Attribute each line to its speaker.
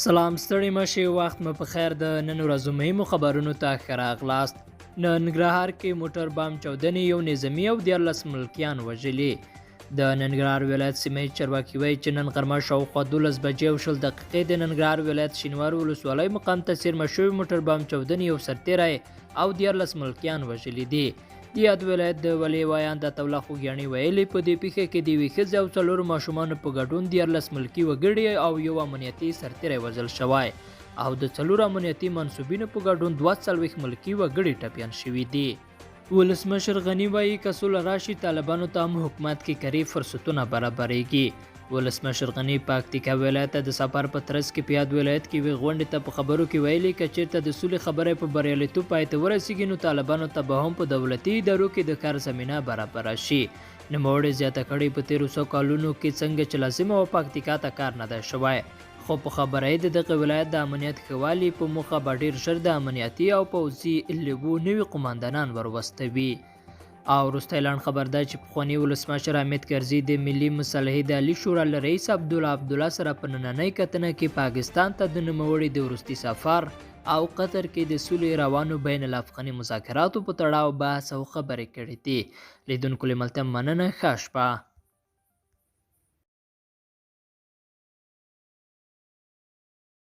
Speaker 1: سلام ستړي مشي وخت مو په خیر د نن ورځو مهمو خبرونو ته ښه راغلاست. ننګرهار کې موټر بام چاودنې یو نظامي او 14 ملکیان وژلي. د ننګرهار ولایت سیمه چرواکي وایي چې نن غرمه شاوخوا 12 بجې او 20 دقیقې د ننګرهار ولایت شینوار ولسوالۍ مقام ته څیرمه شوي موټر بام چاودنې یو سرتیری او 14 ملکیان وژلي دي. د یاد ولایت د ولي وایان د توله خوږیاڼي ویلي په دې پیښه کې د یوې ښځې او 4 ماشومانو په ګډون 14 ملکي وګړي او یو امنیتي سرتیری وژل شوی او د 4 امنیتي منصوبینو په ګډون 42 ملکي وګړي ټپیان شوي دي. ولسمشر غني وایي که سوله راشي طالبانو ته هم حکومت کې کری فرصتونه برابریږي. ولسمشر غني پکتیکا ولایت د سفر په ترڅ کې په یاد ولایت کې وی غونډې ته په خبرو کې ویلي که چیرته د سولې خبرې په بریالیتوب پای ته ورسیږي نو طالبانو ته به هم په دولتي ادارو کې د کار زمینه برابره شي. نوموړي زیاته کړې په 1300 کالونو کې څنګه چې لازمه و پکتیکا ته کار نه دی شوی، خو په خبره یې د دغه ولایت د امنیت ښه والي په موخه به ډېر ژر د امنیتي او پوځي لیګو نوي قماندانان وروستوي. او وروستی لاند خبر ده چې پخواني ولسمشر حامد کرزي د ملي مصالحې د عالي شورا له رئیس عبدالله سره په نننۍ کتنه کې پاکستان ته د نوموړي د وروستي سفر او قطر کې د سولې روانو بین الافغاني مذاکراتو په تړاو بحث او خبرې کړې دي. لیدونکو له ملتم مننه، ښه شپه.